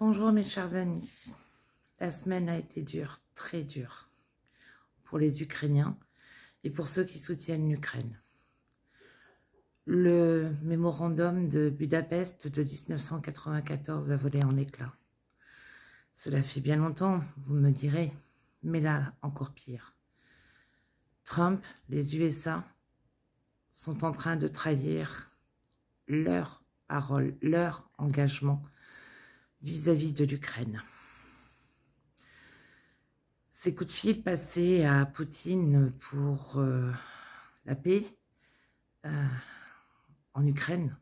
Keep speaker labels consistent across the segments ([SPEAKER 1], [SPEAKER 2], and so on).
[SPEAKER 1] Bonjour mes chers amis, la semaine a été dure, très dure, pour les Ukrainiens et pour ceux qui soutiennent l'Ukraine. Le mémorandum de Budapest de 1994 a volé en éclats. Cela fait bien longtemps, vous me direz, mais là, encore pire. Trump, les USA, sont en train de trahir leur parole, leur engagement vis-à-vis de l'Ukraine. Ces coups de fil passés à Poutine pour la paix en Ukraine,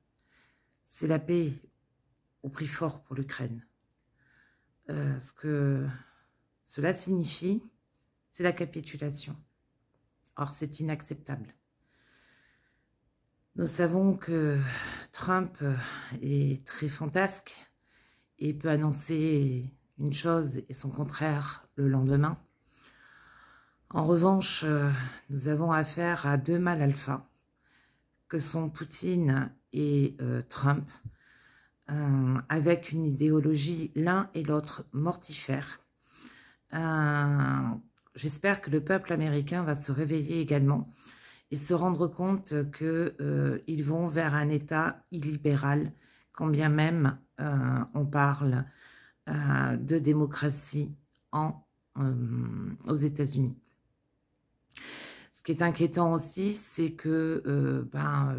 [SPEAKER 1] c'est la paix au prix fort pour l'Ukraine. Ce que cela signifie, c'est la capitulation. Or, c'est inacceptable. Nous savons que Trump est très fantasque et peut annoncer une chose et son contraire le lendemain. En revanche, nous avons affaire à deux mâles alpha, que sont Poutine et Trump, avec une idéologie l'un et l'autre mortifère. J'espère que le peuple américain va se réveiller également et se rendre compte qu'ils vont vers un État illibéral, quand bien même on parle de démocratie aux États-Unis. Ce qui est inquiétant aussi, c'est que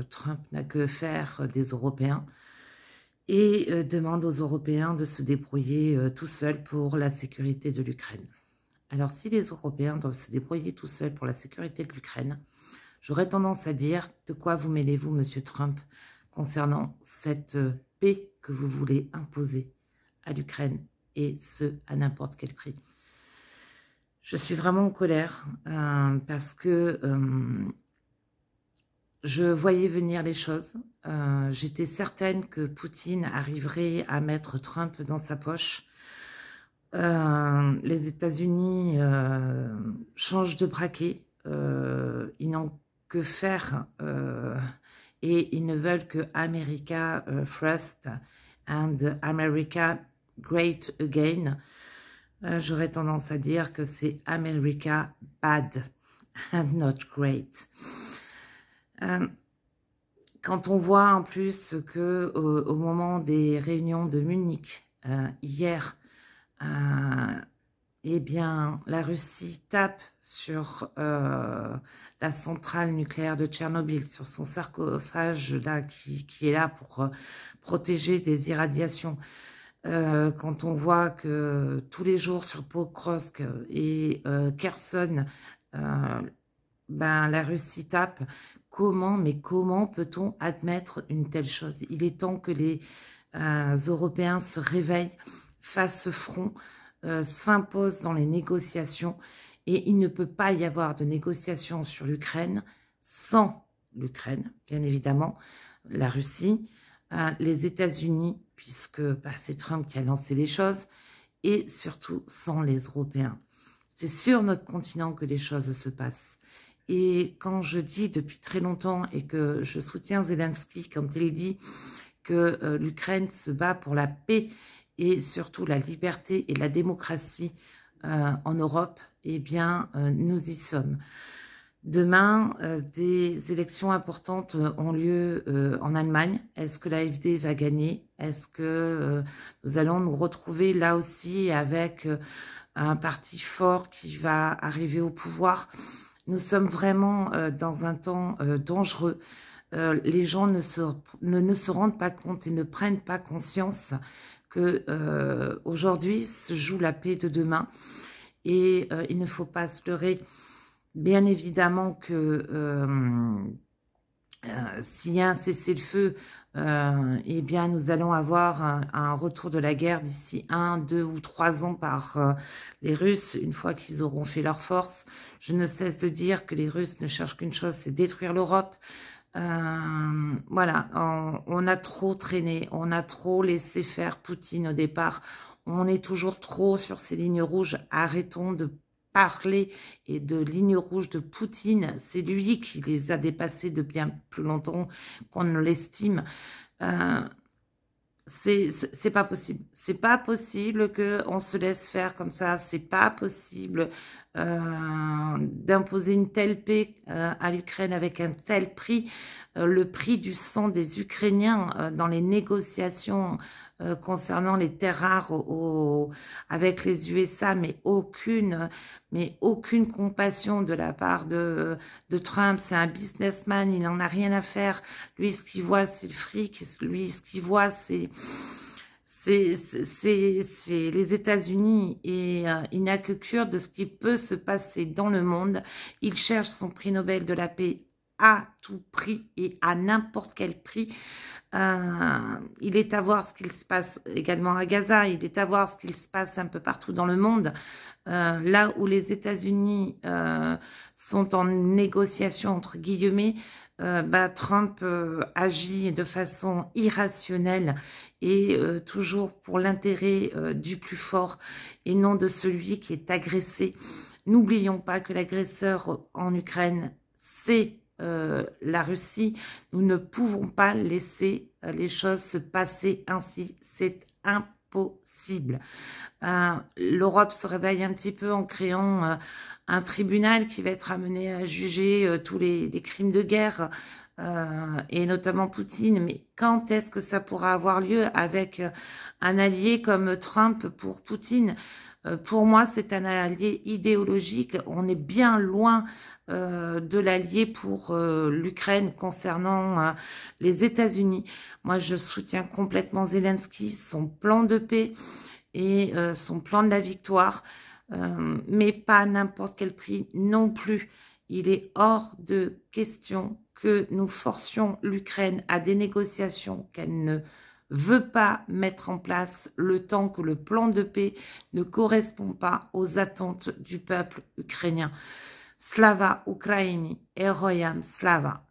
[SPEAKER 1] Trump n'a que faire des Européens et demande aux Européens de se débrouiller tout seuls pour la sécurité de l'Ukraine. Alors, si les Européens doivent se débrouiller tout seuls pour la sécurité de l'Ukraine, j'aurais tendance à dire, de quoi vous mêlez-vous, Monsieur Trump, concernant cette paix que vous voulez imposer à l'Ukraine, et ce, à n'importe quel prix. Je suis vraiment en colère parce que je voyais venir les choses. J'étais certaine que Poutine arriverait à mettre Trump dans sa poche. Les États-Unis changent de braquet. Ils n'ont que faire et ils ne veulent que America First and America Great Again. J'aurais tendance à dire que c'est America bad and not great. Quand on voit en plus que au moment des réunions de Munich hier, eh bien la Russie tape sur la centrale nucléaire de Tchernobyl, sur son sarcophage là qui est là pour protéger des irradiations. Quand on voit que tous les jours sur Pokrovsk et Kherson, la Russie tape, comment peut-on admettre une telle chose? Il est temps que les Européens se réveillent, fassent front, s'imposent dans les négociations, et il ne peut pas y avoir de négociations sur l'Ukraine sans l'Ukraine, bien évidemment, la Russie, les États-Unis, puisque c'est Trump qui a lancé les choses, et surtout sans les Européens. C'est sur notre continent que les choses se passent. Et quand je dis depuis très longtemps et que je soutiens Zelensky quand il dit que l'Ukraine se bat pour la paix et surtout la liberté et la démocratie en Europe, eh bien, nous y sommes. Demain, des élections importantes ont lieu en Allemagne. Est-ce que l'AfD va gagner? Est-ce que nous allons nous retrouver là aussi avec un parti fort qui va arriver au pouvoir? Nous sommes vraiment dans un temps dangereux. Les gens ne se rendent pas compte et ne prennent pas conscience que aujourd'hui se joue la paix de demain. Et il ne faut pas se leurrer. Bien évidemment que s'il y a un cessez-le-feu, eh bien nous allons avoir un retour de la guerre d'ici 1, 2 ou 3 ans par les Russes, une fois qu'ils auront fait leur force. Je ne cesse de dire que les Russes ne cherchent qu'une chose, c'est détruire l'Europe. Voilà, on a trop traîné, on a trop laissé faire Poutine au départ. On est toujours trop sur ces lignes rouges. Arrêtons de parler et de lignes rouges de Poutine. C'est lui qui les a dépassées de bien plus longtemps qu'on ne l'estime. c'est pas possible. C'est pas possible qu'on se laisse faire comme ça. C'est pas possible d'imposer une telle paix à l'Ukraine avec un tel prix. Le prix du sang des Ukrainiens dans les négociations concernant les terres rares avec les USA, mais aucune compassion de la part de Trump. C'est un businessman, il n'en a rien à faire. Lui, ce qu'il voit, c'est le fric. Lui, ce qu'il voit, c'est les États-Unis et il n'a que cure de ce qui peut se passer dans le monde. Il cherche son prix Nobel de la paix à tout prix et à n'importe quel prix. Il est à voir ce qu'il se passe également à Gaza, il est à voir ce qu'il se passe un peu partout dans le monde. Là où les États-Unis sont en négociation, entre guillemets, Trump agit de façon irrationnelle et toujours pour l'intérêt du plus fort et non de celui qui est agressé. N'oublions pas que l'agresseur en Ukraine, c'est la Russie. Nous ne pouvons pas laisser les choses se passer ainsi. C'est impossible. L'Europe se réveille un petit peu en créant un tribunal qui va être amené à juger tous les crimes de guerre et notamment Poutine. Mais quand est-ce que ça pourra avoir lieu avec un allié comme Trump pour Poutine? Pour moi, c'est un allié idéologique. On est bien loin de l'allié pour l'Ukraine concernant les États-Unis. Moi, je soutiens complètement Zelensky, son plan de paix et son plan de la victoire, mais pas à n'importe quel prix non plus. Il est hors de question que nous forcions l'Ukraine à des négociations qu'elle ne veut pas mettre en place le temps que le plan de paix ne correspond pas aux attentes du peuple ukrainien. Slava Ukraini, Heroyam Slava.